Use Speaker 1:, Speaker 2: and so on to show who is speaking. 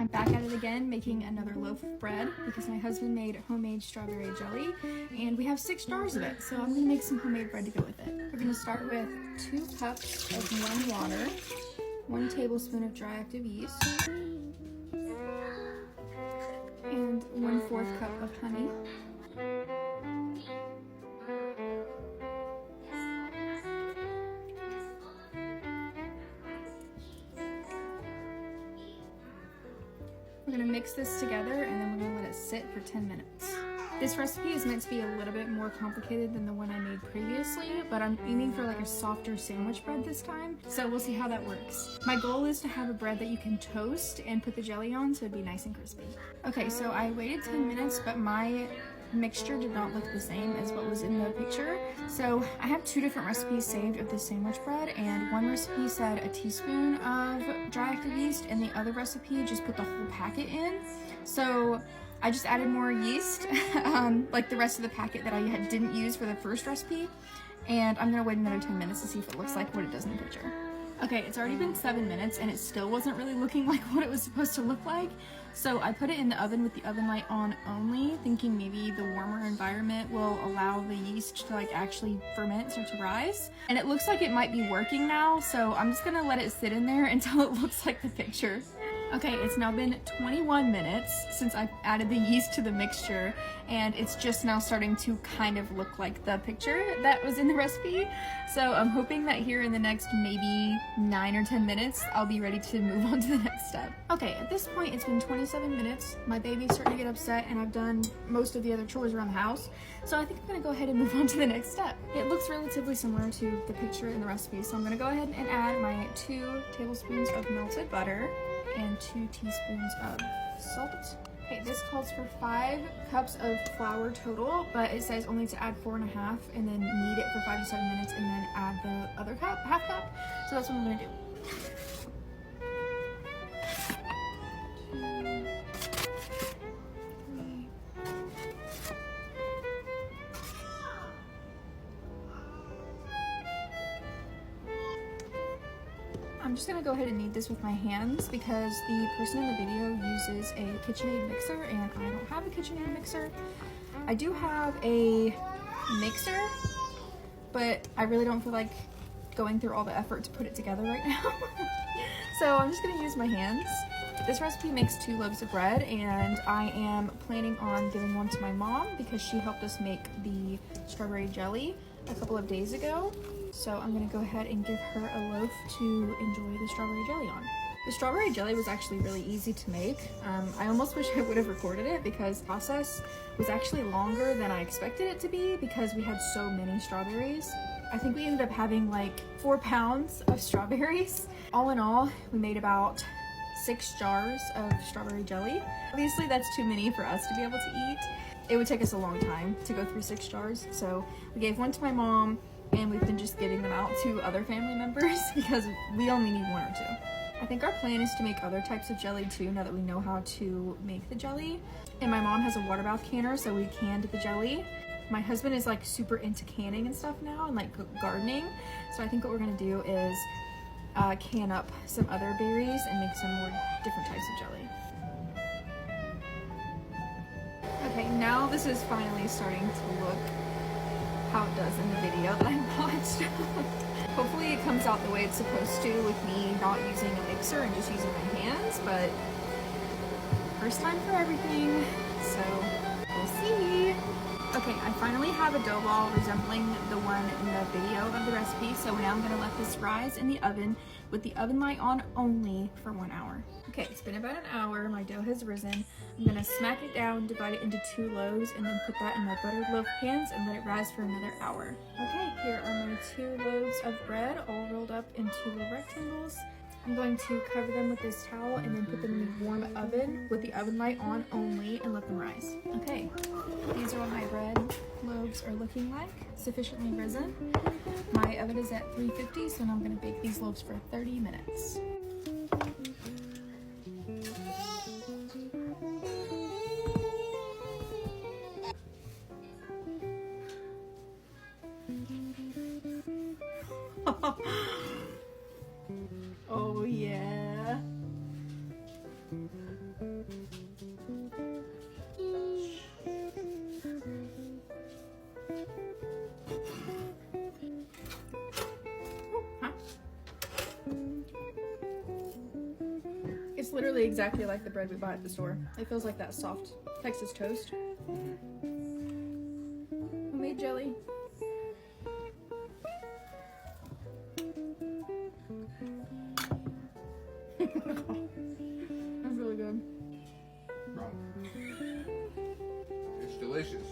Speaker 1: I'm back at it again, making another loaf of bread because my husband made homemade strawberry jelly and we have 6 jars of it. So I'm gonna make some homemade bread to go with it. We're gonna start with 2 cups of warm water, 1 tablespoon of dry active yeast, and 1/4 cup of honey. We're gonna mix this together and then we're gonna let it sit for 10 minutes. This recipe is meant to be a little bit more complicated than the one I made previously, but I'm aiming for like a softer sandwich bread this time, so we'll see how that works. My goal is to have a bread that you can toast and put the jelly on so it'd be nice and crispy. Okay, so I waited 10 minutes, but my mixture did not look the same as what was in the picture. So I have 2 different recipes saved of this sandwich bread, and one recipe said a teaspoon of dry active yeast and the other recipe just put the whole packet in. So I just added more yeast, like the rest of the packet that I didn't use for the first recipe, and I'm gonna wait another 10 minutes to see if it looks like what it does in the picture. Okay, it's already been 7 minutes and it still wasn't really looking like what it was supposed to look like. So I put it in the oven with the oven light on only, thinking maybe the warmer environment will allow the yeast to like actually ferment, start to rise. And it looks like it might be working now, so I'm just gonna let it sit in there until it looks like the picture. Okay, it's now been 21 minutes since I've added the yeast to the mixture, and it's just now starting to kind of look like the picture that was in the recipe. So I'm hoping that here in the next maybe 9 or 10 minutes, I'll be ready to move on to the next step. Okay, at this point, it's been 27 minutes. My baby's starting to get upset, and I've done most of the other chores around the house. So I think I'm gonna go ahead and move on to the next step. It looks relatively similar to the picture in the recipe, so I'm gonna go ahead and add my 2 tablespoons of melted butter and 2 teaspoons of salt. Okay, this calls for 5 cups of flour total, but it says only to add 4.5 and then knead it for 5 to 7 minutes and then add the other cup, half cup. So that's what I'm gonna do. I'm just gonna go ahead and knead this with my hands because the person in the video uses a KitchenAid mixer and I don't have a KitchenAid mixer. I do have a mixer, but I really don't feel like going through all the effort to put it together right now. So I'm just gonna use my hands. This recipe makes 2 loaves of bread, and I am planning on giving one to my mom because she helped us make the strawberry jelly a couple of days ago. So I'm gonna go ahead and give her a loaf to enjoy the strawberry jelly on. The strawberry jelly was actually really easy to make. I almost wish I would have recorded it because the process was actually longer than I expected it to be because we had so many strawberries. I think we ended up having like 4 pounds of strawberries. All in all, we made about 6 jars of strawberry jelly. Obviously that's too many for us to be able to eat. It would take us a long time to go through 6 jars. So we gave one to my mom, and we've been just giving them out to other family members because we only need 1 or 2. I think our plan is to make other types of jelly too now that we know how to make the jelly. And my mom has a water bath canner, so we canned the jelly. My husband is like super into canning and stuff now and like gardening. So I think what we're gonna do is can up some other berries and make some more different types of jelly. Okay, now this is finally starting to look how it does in the video that I watched. Hopefully it comes out the way it's supposed to with me not using a mixer and just using my hands, but first time for everything, so we'll see. Okay, I finally have a dough ball resembling the one in the video of the recipe, so now I'm gonna let this rise in the oven with the oven light on only for 1 hour. Okay, it's been about an hour, my dough has risen. I'm gonna smack it down, divide it into 2 loaves, and then put that in my buttered loaf pans and let it rise for another hour. Okay, here are my 2 loaves of bread all rolled up into little rectangles. I'm going to cover them with this towel and then put them in the warm oven with the oven light on only and let them rise. Okay, these are what my bread loaves are looking like, sufficiently risen. My oven is at 350, so now I'm going to bake these loaves for 30 minutes. Oh yeah. literally exactly like the bread we buy at the store. It feels like that soft Texas toast. Homemade jelly. That's really good.
Speaker 2: It's delicious.